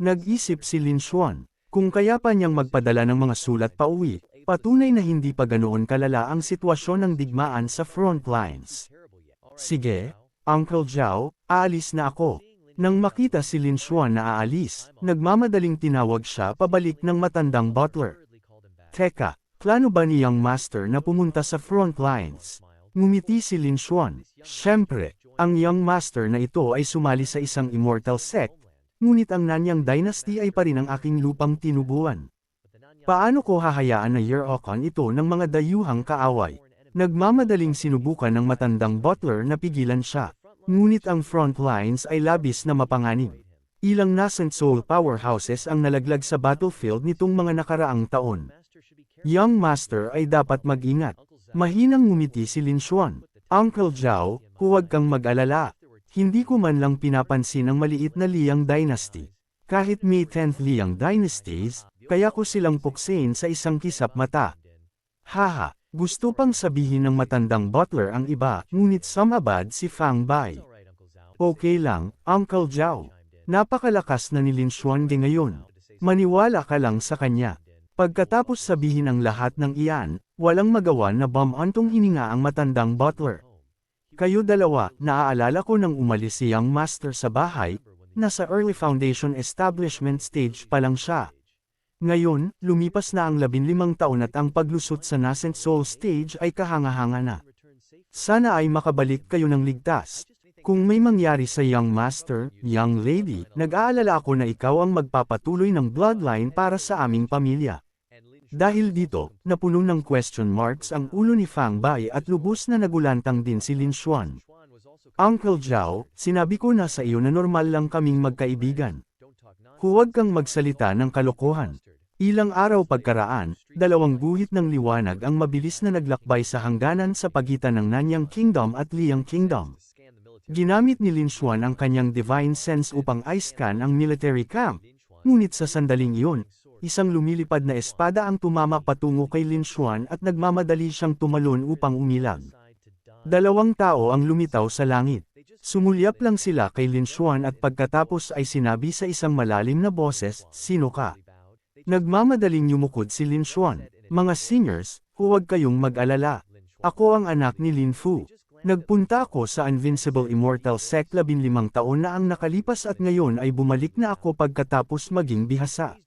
Nag-isip si Lin Xuan, kung kaya pa niyang magpadala ng mga sulat pauwi, patunay na hindi pa ganoon kalala ang sitwasyon ng digmaan sa front lines. Sige, Uncle Zhao, aalis na ako. Nang makita si Lin Xuan na aalis, nagmamadaling tinawag siya pabalik ng matandang butler. Teka, plano ba ni Young Master na pumunta sa front lines? Ngumiti si Lin Xuan. Siyempre, ang Young Master na ito ay sumali sa isang immortal sect, ngunit ang Nanyang Dynasty ay pa rin ang aking lupang tinubuan. Paano ko hahayaan na Year-Okon ito ng mga dayuhang kaaway? Nagmamadaling sinubukan ng matandang butler na pigilan siya, ngunit ang front lines ay labis na mapanganib. Ilang nascent soul powerhouses ang nalaglag sa battlefield nitong mga nakaraang taon. Young Master ay dapat mag-ingat. Mahinang ngumiti si Lin Xuan. Uncle Zhao, huwag kang mag-alala. Hindi ko man lang pinapansin ang maliit na Liang Dynasty. Kahit may 10th Liang Dynasties, kaya ko silang puksain sa isang kisap mata. Haha, gusto pang sabihin ng matandang butler ang iba, ngunit sumabad si Fang Bai. Okay lang, Uncle Zhao. Napakalakas na ni Lin Xuan ngayon. Maniwala ka lang sa kanya. Pagkatapos sabihin ang lahat ng iyan, walang magawa na bumantong hininga ang matandang butler. Kayo dalawa, naaalala ko nang umalis si Young Master sa bahay, nasa early foundation establishment stage pa lang siya. Ngayon, lumipas na ang 15 taon at ang paglusot sa nascent soul stage ay kahanga-hanga na. Sana ay makabalik kayo ng ligtas. Kung may mangyari sa Young Master, Young Lady, nag-aalala ako na ikaw ang magpapatuloy ng bloodline para sa aming pamilya. Dahil dito, napuno ng question marks ang ulo ni Fang Bai at lubos na nagulantang din si Lin Xuan. Uncle Zhao, sinabi ko na sa iyo na normal lang kaming magkaibigan. Huwag kang magsalita ng kalokohan. Ilang araw pagkaraan, 2 guhit ng liwanag ang mabilis na naglakbay sa hangganan sa pagitan ng Nanyang Kingdom at Liang Kingdom. Ginamit ni Lin Xuan ang kanyang divine sense upang i-scan ang military camp, ngunit sa sandaling iyon, isang lumilipad na espada ang tumama patungo kay Lin Xuan at nagmamadali siyang tumalon upang umilag. 2 tao ang lumitaw sa langit. Sumulyap lang sila kay Lin Xuan at pagkatapos ay sinabi sa isang malalim na boses, "Sino ka?" Nagmamadaling yumukod si Lin Xuan. "Mga seniors, huwag kayong mag-alala. Ako ang anak ni Lin Fu. Nagpunta ako sa Invincible Immortal Sect 15 taon na ang nakalipas at ngayon ay bumalik na ako pagkatapos maging bihasa.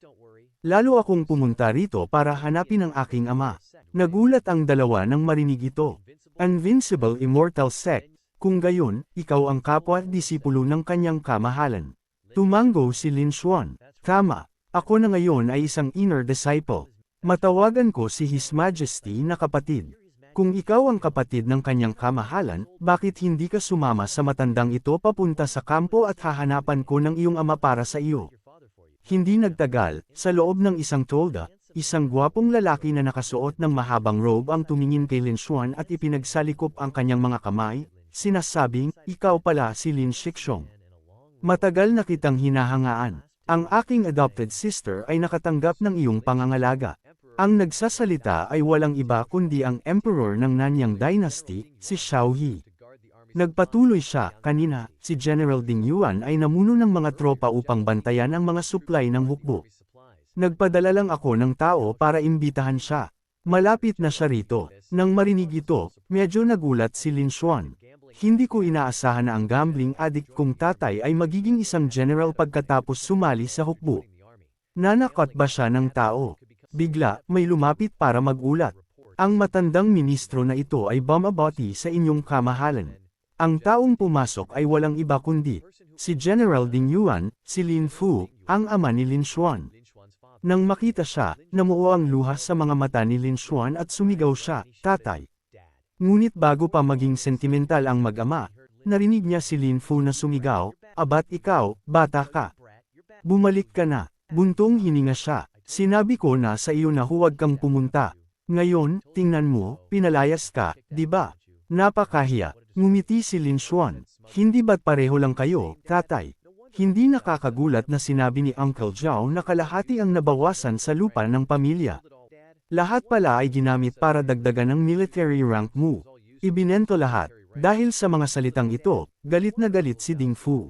Lalo akong pumunta rito para hanapin ang aking ama." Nagulat ang dalawa nang marinig ito. Invincible Immortal Sect. Kung gayon, ikaw ang kapwa-disipulo ng kanyang kamahalan. Tumango si Lin Xuan. Tama, ako na ngayon ay isang inner disciple. Matawagan ko si His Majesty na kapatid. Kung ikaw ang kapatid ng kanyang kamahalan, bakit hindi ka sumama sa matandang ito papunta sa kampo at hahanapan ko ng iyong ama para sa iyo? Hindi nagtagal, sa loob ng isang tolda, isang gwapong lalaki na nakasuot ng mahabang robe ang tumingin kay Lin Xuan at ipinagsalikop ang kanyang mga kamay, sinasabing, "Ikaw pala si Lin Shixong. Matagal na kitang hinahangaan. Ang aking adopted sister ay nakatanggap ng iyong pangangalaga." Ang nagsasalita ay walang iba kundi ang Emperor ng Nanyang Dynasty, si Xiao He. Nagpatuloy siya, "Kanina, si General Ding Yuan ay namuno ng mga tropa upang bantayan ang mga supply ng hukbo. Nagpadala lang ako ng tao para imbitahan siya. Malapit na siya rito." Nang marinig ito, medyo nagulat si Lin Xuan. Hindi ko inaasahan na ang gambling addict kong tatay ay magiging isang general pagkatapos sumali sa hukbo. Nanakot ba siya ng tao? Bigla, may lumapit para magulat. Ang matandang ministro na ito ay bumabati sa inyong kamahalan. Ang taong pumasok ay walang iba kundi si General Ding Yuan, si Lin Fu, ang ama ni Lin Xuan. Nang makita siya, namuo ang luha sa mga mata ni Lin Xuan at sumigaw siya, "Tatay!" Ngunit bago pa maging sentimental ang mag-ama, narinig niya si Lin Fu na sumigaw, "Abat ikaw, bata ka. Bumalik ka na." Buntong hininga siya. "Sinabi ko na sa iyo na huwag kang pumunta. Ngayon, tingnan mo, pinalayas ka, di ba?" Napakahiya. Ngumiti si Lin Xuan. "Hindi ba't pareho lang kayo, tatay?" Hindi nakakagulat na sinabi ni Uncle Zhao na kalahati ang nabawasan sa lupa ng pamilya. Lahat pala ay ginamit para dagdagan ng military rank mo. Ibinento lahat. Dahil sa mga salitang ito, galit na galit si Ding Fu.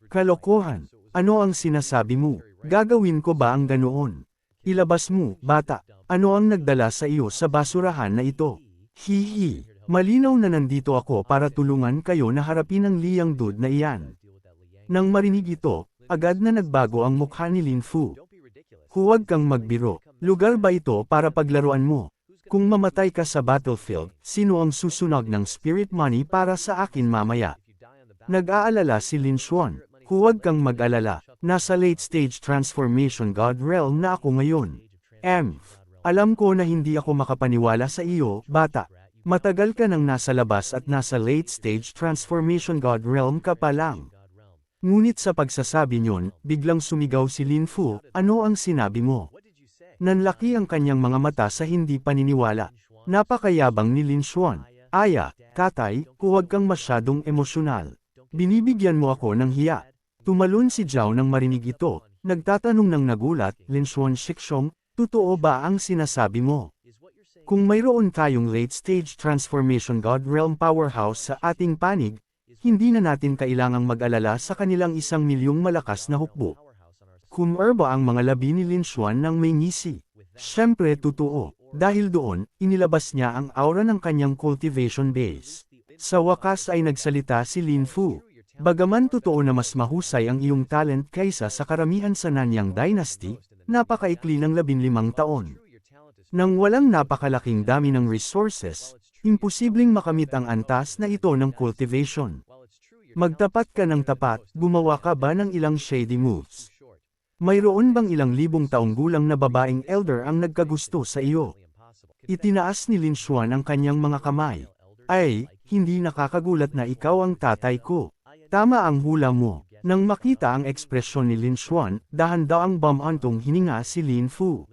Kalokohan. Ano ang sinasabi mo? Gagawin ko ba ang ganoon? Ilabas mo, bata. Ano ang nagdala sa iyo sa basurahan na ito? Hihi. Malinaw na nandito ako para tulungan kayo na harapin ang Liang Dude na iyan. Nang marinig ito, agad na nagbago ang mukha ni Lin Fu. Huwag kang magbiro. Lugar ba ito para paglaruan mo? Kung mamatay ka sa battlefield, sino ang susunog ng spirit money para sa akin mamaya? Nag-aalala si Lin Xuan. Huwag kang mag-alala. Nasa late stage transformation God realm na ako ngayon. Alam ko na hindi ako makapaniwala sa iyo, bata. Matagal ka nang nasa labas at nasa late stage transformation God realm ka pa lang. Ngunit sa pagsasabi niyon, biglang sumigaw si Lin Fu, ano ang sinabi mo? Nanlaki ang kanyang mga mata sa hindi paniniwala. Napakayabang ni Lin Xuan. Aya, tatay, huwag kang masyadong emosyonal. Binibigyan mo ako ng hiya. Tumalon si Zhao nang marinig ito, nagtatanong ng nagulat, Lin Xuan Shikshong, totoo ba ang sinasabi mo? Kung mayroon tayong late-stage transformation God realm powerhouse sa ating panig, hindi na natin kailangang mag-alala sa kanilang 1,000,000 malakas na hukbo. Kumarba ang mga labi ni Lin Xuan ng may ngisi. Siyempre totoo, dahil doon, inilabas niya ang aura ng kanyang cultivation base. Sa wakas ay nagsalita si Lin Fu. Bagaman totoo na mas mahusay ang iyong talent kaysa sa karamihan sa Nanyang Dynasty, napakaikli ng 15 taon. Nang walang napakalaking dami ng resources, imposibleng makamit ang antas na ito ng cultivation. Magtapat ka ng tapat, gumawa ka ba ng ilang shady moves? Mayroon bang ilang libong taong gulang na babaeng elder ang nagkagusto sa iyo? Itinaas ni Lin Xuan ang kanyang mga kamay. Ay, hindi nakakagulat na ikaw ang tatay ko. Tama ang hula mo. Nang makita ang ekspresyon ni Lin Xuan, dahan-daang bumantong hininga si Lin Fu.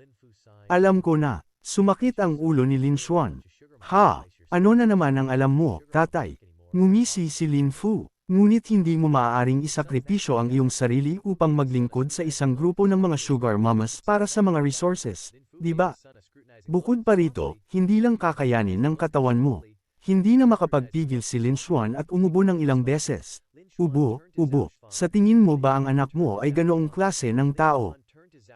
Alam ko na, sumakit ang ulo ni Lin Xuan. Ha, ano na naman ang alam mo, tatay? Ngumisi si Lin Fu. Ngunit hindi mo maaaring isakripisyo ang iyong sarili upang maglingkod sa isang grupo ng mga sugar mamas para sa mga resources, di ba? Bukod pa rito, hindi lang kakayanin ng katawan mo. Hindi na makapagpigil si Lin Xuan at umubo ng ilang beses. Ubo. Sa tingin mo ba ang anak mo ay ganoong klase ng tao?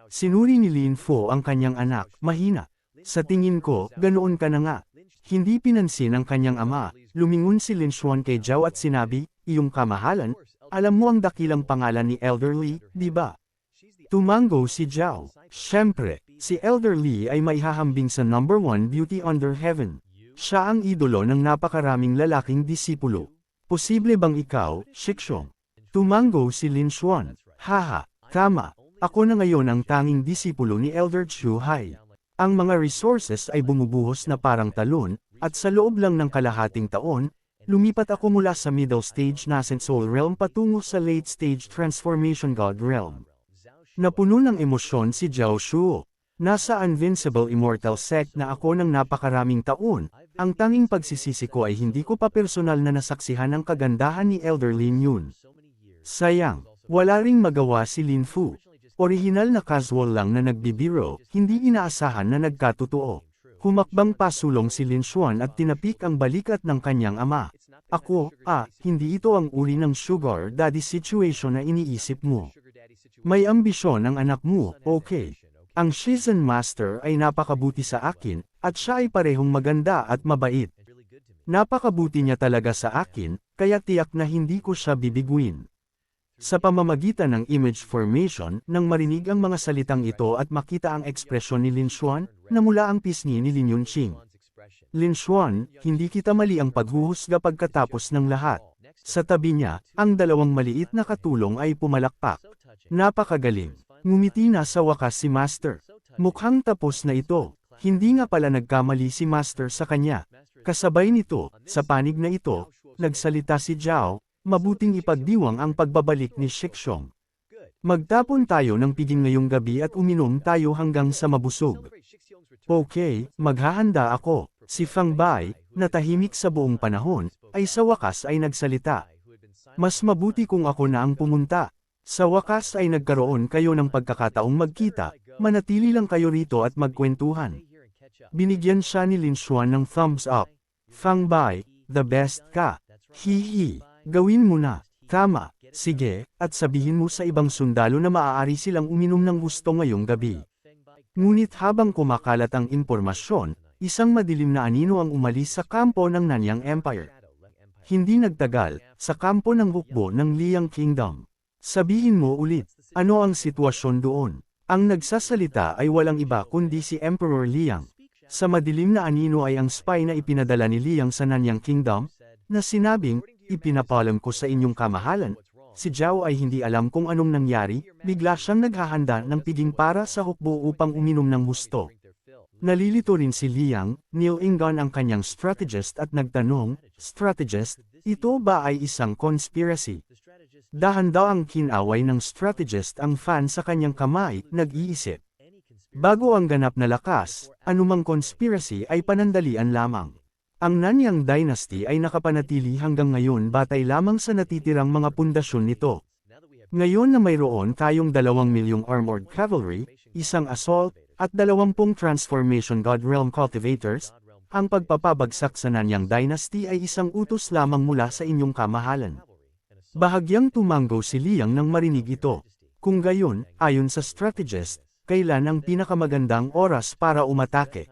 Sinuri ni Lin Fu ang kanyang anak, mahina. Sa tingin ko, ganoon ka na nga. Hindi pinansin ang kanyang ama, lumingon si Lin Xuan kay Zhao at sinabi, iyong kamahalan, alam mo ang dakilang pangalan ni Elder Li, di ba? Tumango si Zhao. Siyempre, si Elder Li ay maihahambing sa #1 beauty under heaven. Siya ang idolo ng napakaraming lalaking disipulo. Posible bang ikaw, Shikshong? Tumango si Lin Xuan. Haha, tama. Ako na ngayon ang tanging disipulo ni Elder Chu Hai. Ang mga resources ay bumubuhos na parang talon, at sa loob lang ng kalahating taon, lumipat ako mula sa middle stage nascent soul realm patungo sa late stage transformation God realm. Napuno ng emosyon si Zhao Shuo. Nasa Invincible Immortal Sect na ako ng napakaraming taon, ang tanging pagsisisi ko ay hindi ko pa personal na nasaksihan ang kagandahan ni Elder Lin Yun. Sayang, wala ring magawa si Lin Fu. Orihinal na casual lang na nagbibiro, hindi inaasahan na nagkatotoo. Humakbang pasulong si Lin Xuan at tinapik ang balikat ng kanyang ama. Ako, hindi ito ang uri ng sugar daddy situation na iniisip mo. May ambisyon ang anak mo, okay. Ang Shizen Master ay napakabuti sa akin, at siya ay parehong maganda at mabait. Napakabuti niya talaga sa akin, kaya tiyak na hindi ko siya bibiguin. Sa pamamagitan ng image formation, nang marinig ang mga salitang ito at makita ang ekspresyon ni Lin Xuan, namula ang pisngi ni Lin Yunqing. Lin Xuan, hindi kita mali ang paghuhusga pagkatapos ng lahat. Sa tabi niya, ang dalawang maliit na katulong ay pumalakpak. Napakagaling. Ngumiti na sa wakas si Master. Mukhang tapos na ito. Hindi nga pala nagkamali si Master sa kanya. Kasabay nito, sa panig na ito, nagsalita si Zhao, mabuting ipagdiwang ang pagbabalik ni Shikshong. Magtapon tayo ng piging ngayong gabi at uminom tayo hanggang sa mabusog. Okay, maghahanda ako. Si Fang Bai, na tahimik sa buong panahon, ay sa wakas ay nagsalita. Mas mabuti kung ako na ang pumunta. Sa wakas ay nagkaroon kayo ng pagkakataong magkita, manatili lang kayo rito at magkwentuhan. Binigyan siya ni Lin Xuan ng thumbs up. Fang Bai, the best ka. Hihi, gawin mo na. Tama, sige, at sabihin mo sa ibang sundalo na maaari silang uminom ng gusto ngayong gabi. Ngunit habang kumakalat ang impormasyon, isang madilim na anino ang umalis sa kampo ng Nanyang Empire. Hindi nagtagal, sa kampo ng hukbo ng Liang Kingdom. Sabihin mo ulit, ano ang sitwasyon doon? Ang nagsasalita ay walang iba kundi si Emperor Liang. Sa madilim na anino ay ang spy na ipinadala ni Liang sa Nanyang Kingdom, na sinabing, ipinapalam ko sa inyong kamahalan. Si Zhao ay hindi alam kung anong nangyari, bigla siyang naghahanda ng piging para sa hukbo upang uminom ng husto. Nalilito rin si Liang, nilingon ang kanyang strategist at nagtanong, strategist, ito ba ay isang conspiracy? Dahan-daw ang kinaway ng strategist ang fan sa kanyang kamay, nag-iisip. Bago ang ganap na lakas, anumang conspiracy ay panandalian lamang. Ang Nanyang Dynasty ay nakapanatili hanggang ngayon batay lamang sa natitirang mga pundasyon nito. Ngayon na mayroon tayong 2 milyong armored cavalry, isang assault, at 20 transformation God Realm cultivators, ang pagpapabagsak sa Nanyang Dynasty ay isang utos lamang mula sa inyong kamahalan. Bahagyang tumango si Liang nang marinig ito. Kung gayon, ayon sa strategist, kailan ang pinakamagandang oras para umatake?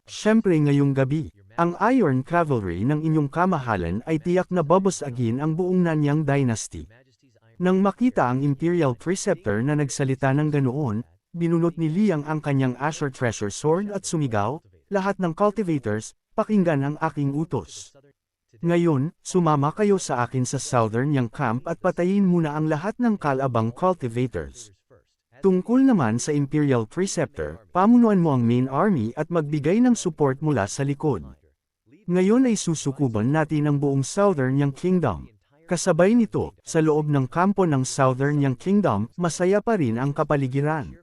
Siyempre ngayong gabi. Ang Iron Cavalry ng inyong kamahalan ay tiyak na babasagin ang buong Nanyang Dynasty. Nang makita ang Imperial Preceptor na nagsalita ng ganoon, binunot ni Liang ang kanyang Azure Treasure Sword at sumigaw, lahat ng cultivators, pakinggan ang aking utos. Ngayon, sumama kayo sa akin sa Southern Yang Camp at patayin muna ang lahat ng kalabang cultivators. Tungkol naman sa Imperial Preceptor, pamunuan mo ang main army at magbigay ng support mula sa likod. Ngayon ay susukuban natin ang buong Southern Yang Kingdom. Kasabay nito, sa loob ng kampo ng Southern Yang Kingdom, masaya pa rin ang kapaligiran.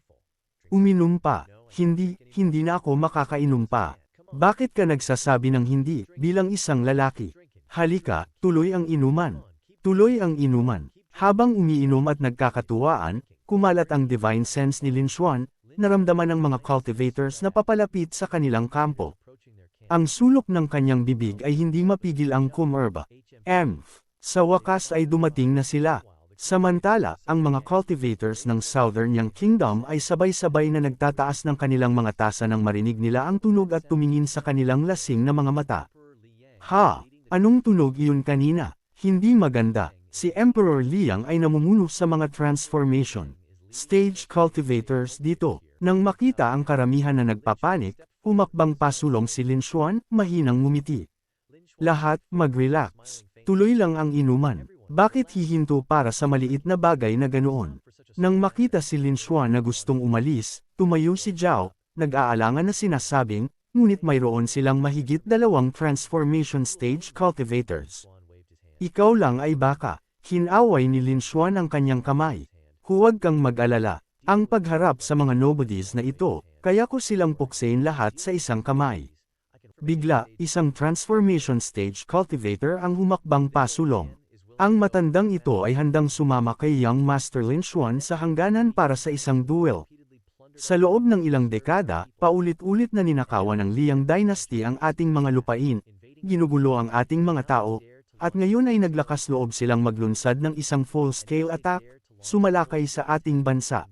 Uminom pa. Hindi na ako makakainom pa. Bakit ka nagsasabi ng hindi, bilang isang lalaki? Halika, tuloy ang inuman. Tuloy ang inuman. Habang umiinom at nagkakatuwaan, kumalat ang divine sense ni Lin Xuan, naramdaman ng mga cultivators na papalapit sa kanilang kampo. Ang sulok ng kanyang bibig ay hindi mapigil ang kumerba. Sa wakas ay dumating na sila. Samantala, ang mga cultivators ng Southern Yang Kingdom ay sabay-sabay na nagtataas ng kanilang mga tasa nang marinig nila ang tunog at tumingin sa kanilang lasing na mga mata. Ha! Anong tunog iyon kanina? Hindi maganda. Si Emperor Liang ay namumuno sa mga transformation stage cultivators dito. Nang makita ang karamihan na nagpapanik, umakbang pasulong si Lin Xuan, mahinang ngumiti. Lahat, mag-relax. Tuloy lang ang inuman. Bakit hihinto para sa maliit na bagay na ganoon? Nang makita si Lin Xuan na gustong umalis, tumayo si Zhao, nag-aalangan na sinasabing, ngunit mayroon silang mahigit 2 transformation stage cultivators. Ikaw lang ay baka. Hinaway ni Lin Xuan ang kanyang kamay. Huwag kang mag-alala. Ang pagharap sa mga nobodies na ito, kaya ko silang puksain lahat sa isang kamay. Bigla, isang transformation stage cultivator ang humakbang pasulong. Ang matandang ito ay handang sumama kay Young Master Lin Xuan sa hangganan para sa isang duel. Sa loob ng ilang dekada, paulit-ulit na ninakawan ng Liang Dynasty ang ating mga lupain, ginugulo ang ating mga tao, at ngayon ay naglakas loob silang maglunsad ng isang full-scale attack, sumalakay sa ating bansa.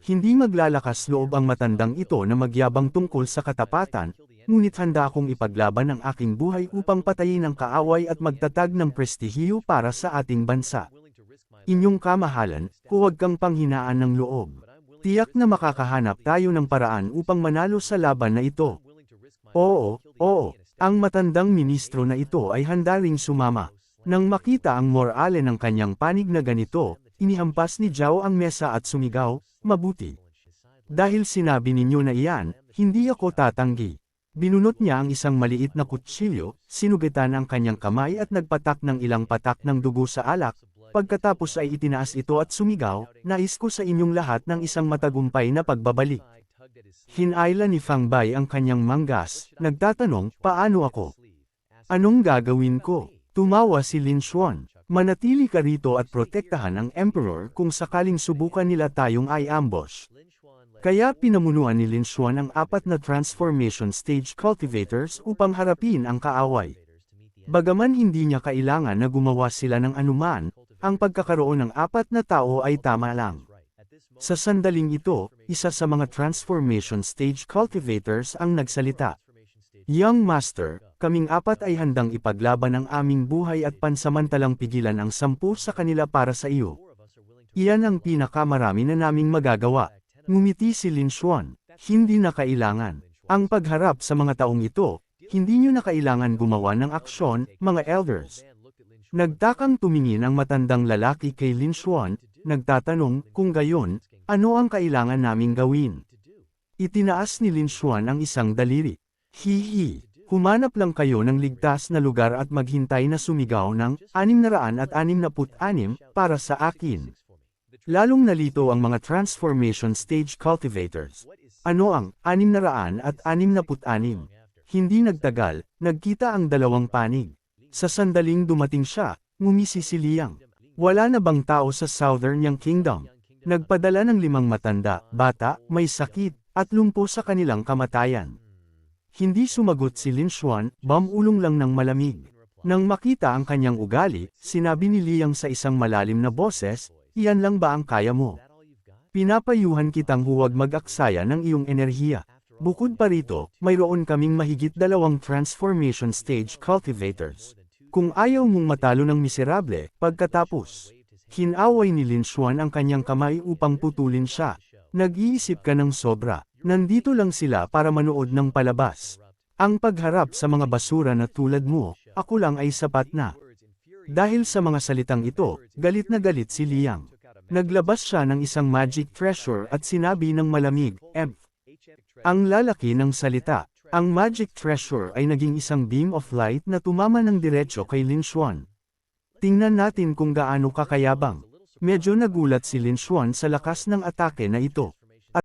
Hindi maglalakas loob ang matandang ito na magyabang tungkol sa katapatan, ngunit handa akong ipaglaban ang aking buhay upang patayin ang kaaway at magtatag ng prestihiyo para sa ating bansa. Inyong kamahalan, huwag kang panghinaan ng loob. Tiyak na makakahanap tayo ng paraan upang manalo sa laban na ito. Oo, ang matandang ministro na ito ay handa ring sumama. Nang makita ang morale ng kanyang panig na ganito, inihampas ni Zhao ang mesa at sumigaw, mabuti. Dahil sinabi ninyo na iyan, hindi ako tatanggi. Binunot niya ang isang maliit na kutsilyo, sinugitan ang kanyang kamay at nagpatak ng ilang patak ng dugo sa alak, pagkatapos ay itinaas ito at sumigaw, nais ko sa inyong lahat ng isang matagumpay na pagbabalik. Hinayla ni Fang Bai ang kanyang manggas, nagtatanong, paano ako? Anong gagawin ko? Tumawa si Lin Xuan, manatili ka rito at protektahan ang Emperor kung sakaling subukan nila tayong i-ambush. Kaya pinamunuan ni Lin Xuan ang 4 na transformation stage cultivators upang harapin ang kaaway. Bagaman hindi niya kailangan na gumawa sila ng anuman, ang pagkakaroon ng 4 na tao ay tama lang. Sa sandaling ito, isa sa mga transformation stage cultivators ang nagsalita. Young Master, kaming 4 ay handang ipaglaban ang aming buhay at pansamantalang pigilan ang 10 sa kanila para sa iyo. Iyan ang pinakamarami na naming magagawa. Ngumiti si Lin Xuan, hindi na kailangan. Ang pagharap sa mga taong ito, hindi nyo na kailangan gumawa ng aksyon, mga elders. Nagtakang tumingin ang matandang lalaki kay Lin Xuan, nagtatanong, kung gayon, ano ang kailangan naming gawin? Itinaas ni Lin Xuan ang isang daliri. Hihi, humanap lang kayo ng ligtas na lugar at maghintay na sumigaw ng 666 para sa akin. Lalong nalito ang mga transformation stage cultivators. Ano ang 666? Hindi nagtagal, nagkita ang dalawang panig. Sa sandaling dumating siya, ngumisi si Liang. Wala na bang tao sa Southern Yang Kingdom? Nagpadala ng 5 matanda, bata, may sakit, at lumpo sa kanilang kamatayan. Hindi sumagot si Lin Xuan, bamulong lang ng malamig. Nang makita ang kanyang ugali, sinabi ni Liang sa isang malalim na boses, iyan lang ba ang kaya mo? Pinapayuhan kitang huwag mag-aksaya ng iyong enerhiya. Bukod pa rito, mayroon kaming mahigit 2 transformation stage cultivators. Kung ayaw mong matalo ng miserable, pagkatapos, hinaway ni Lin Xuan ang kanyang kamay upang putulin siya. Nag-iisip ka ng sobra, nandito lang sila para manood ng palabas. Ang pagharap sa mga basura na tulad mo, ako lang ay sapat na. Dahil sa mga salitang ito, galit na galit si Liang. Naglabas siya ng isang magic treasure at sinabi ng malamig, Ang lalaki ng salita. Ang magic treasure ay naging isang beam of light na tumama ng diretso kay Lin Xuan. Tingnan natin kung gaano kakayabang. Medyo nagulat si Lin Xuan sa lakas ng atake na ito.